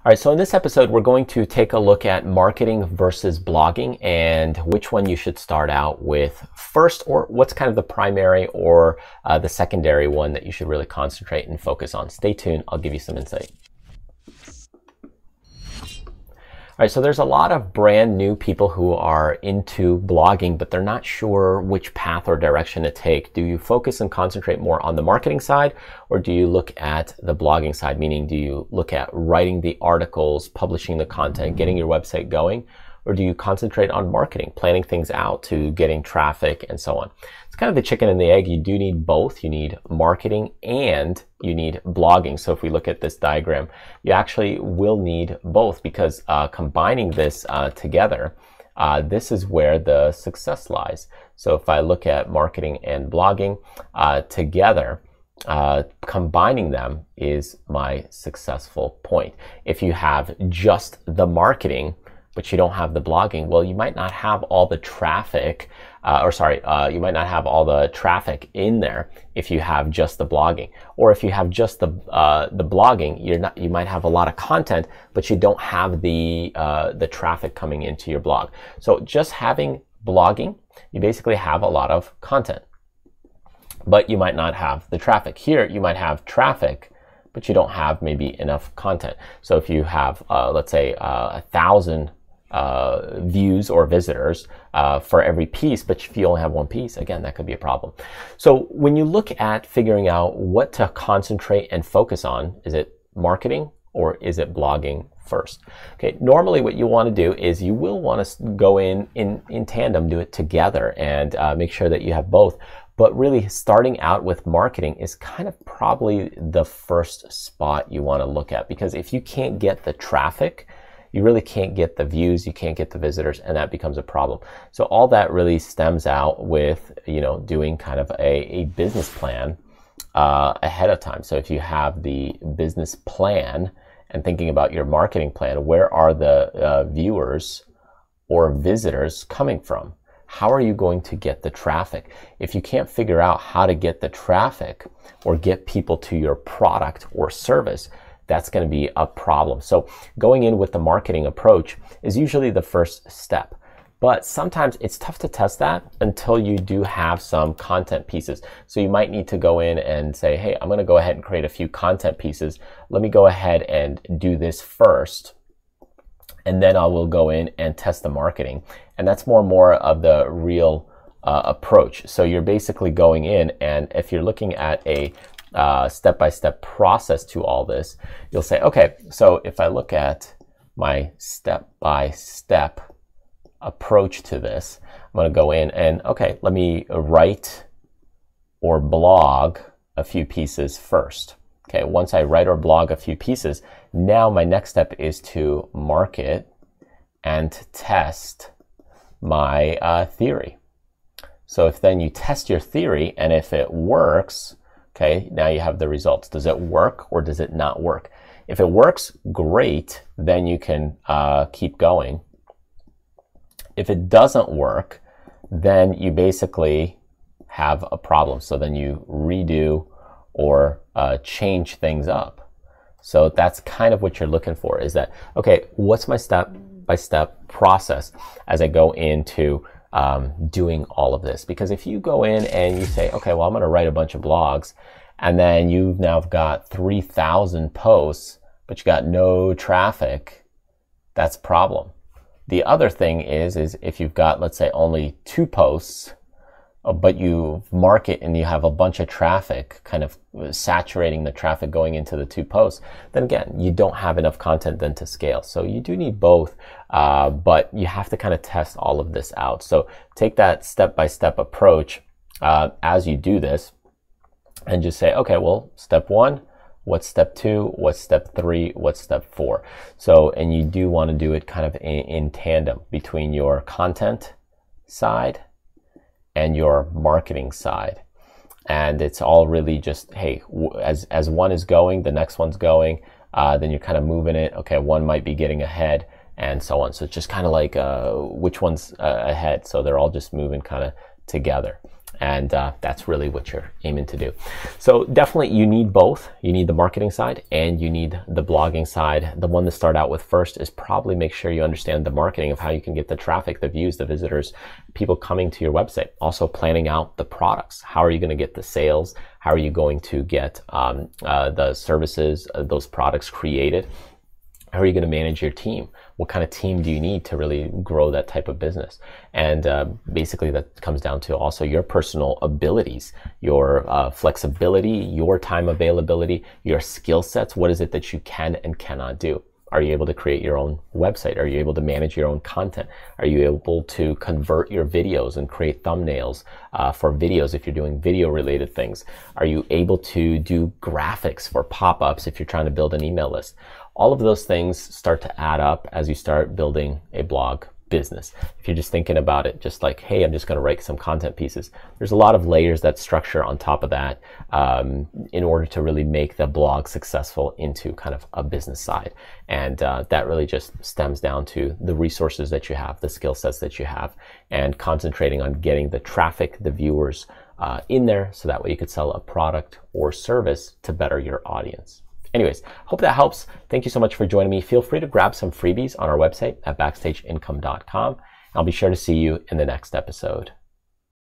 All right, so in this episode, we're going to take a look at marketing versus blogging and which one you should start out with first, or what's kind of the primary or the secondary one that you should really concentrate and focus on. Stay tuned, I'll give you some insight. All right, so there's a lot of brand new people who are into blogging, but they're not sure which path or direction to take. Do you focus and concentrate more on the marketing side, or do you look at the blogging side? Meaning, do you look at writing the articles, publishing the content, getting your website going? Or do you concentrate on marketing, planning things out to getting traffic and so on? It's kind of the chicken and the egg. You do need both. You need marketing and you need blogging. So if we look at this diagram, you actually will need both, because combining this together, this is where the success lies. So if I look at marketing and blogging together, combining them is my successful point. If you have just the marketing, but you don't have the blogging, well, you might not have all the traffic, you might not have all the traffic in there if you have just the blogging. Or if you have just the blogging, you might have a lot of content, but you don't have the traffic coming into your blog. So just having blogging, you basically have a lot of content, but you might not have the traffic. Here, you might have traffic, but you don't have maybe enough content. So if you have, let's say, 1,000 views or visitors for every piece, but if you only have one piece, again, that could be a problem. So when you look at figuring out what to concentrate and focus on, is it marketing or is it blogging first? Okay, normally what you want to do is you will want to go in tandem, do it together, and make sure that you have both. But really, starting out with marketing is kind of probably the first spot you want to look at, because if you can't get the traffic, you really can't get the views, you can't get the visitors, and that becomes a problem. So all that really stems out with, doing kind of a business plan ahead of time. So if you have the business plan and thinking about your marketing plan, where are the viewers or visitors coming from? How are you going to get the traffic? If you can't figure out how to get the traffic or get people to your product or service, that's going to be a problem. So going in with the marketing approach is usually the first step. But sometimes it's tough to test that until you do have some content pieces. So you might need to go in and say, hey, I'm going to go ahead and create a few content pieces. Let me go ahead and do this first, and then I will go in and test the marketing. And that's more of the real approach. So you're basically going in, and if you're looking at a step-by-step process to all this, you'll say, okay, so if I look at my step-by-step approach to this, I'm going to go in and, okay, let me write or blog a few pieces first. Okay, once I write or blog a few pieces, now my next step is to market and test my theory. So if then you test your theory, and if it works, okay, now you have the results. Does it work or does it not work? If it works, great, then you can keep going. If it doesn't work, then you basically have a problem. So then you redo or change things up. So that's kind of what you're looking for, is that, okay, what's my step-by-step process as I go into doing all of this? Because if you go in and you say, okay, well, I'm going to write a bunch of blogs, and then you've now got 3,000 posts, but you got no traffic, that's a problem. The other thing is if you've got, let's say, only 2 posts, but you market and you have a bunch of traffic, kind of saturating the traffic going into the 2 posts, then again, you don't have enough content then to scale. So you do need both, but you have to kind of test all of this out. So take that step-by-step approach as you do this, and just say, okay, well, step 1, what's step 2, what's step 3, what's step 4? So, and you do want to do it kind of in tandem between your content side and your marketing side. And it's all really just, hey, as one is going, the next one's going, then you're kind of moving it. Okay, one might be getting ahead and so on. So it's just kind of like which one's ahead. So they're all just moving kind of together. And that's really what you're aiming to do. So definitely you need both. You need the marketing side and you need the blogging side. The one to start out with first is probably make sure you understand the marketing of how you can get the traffic, the views, the visitors, people coming to your website. Also planning out the products. How are you going to get the sales? How are you going to get the services, those products created? How are you going to manage your team? What kind of team do you need to really grow that type of business? And basically that comes down to also your personal abilities, your flexibility, your time availability, your skill sets. What is it that you can and cannot do? Are you able to create your own website? Are you able to manage your own content? Are you able to convert your videos and create thumbnails for videos if you're doing video related things? Are you able to do graphics for pop-ups if you're trying to build an email list? All of those things start to add up as you start building a blog business. If you're just thinking about it just like, hey, I'm just going to write some content pieces, there's a lot of layers that structure on top of that in order to really make the blog successful into kind of a business side. And that really just stems down to the resources that you have, the skill sets that you have, and concentrating on getting the traffic, the viewers in there, so that way you could sell a product or service to better your audience. Anyways, hope that helps. Thank you so much for joining me. Feel free to grab some freebies on our website at backstageincome.com. I'll be sure to see you in the next episode.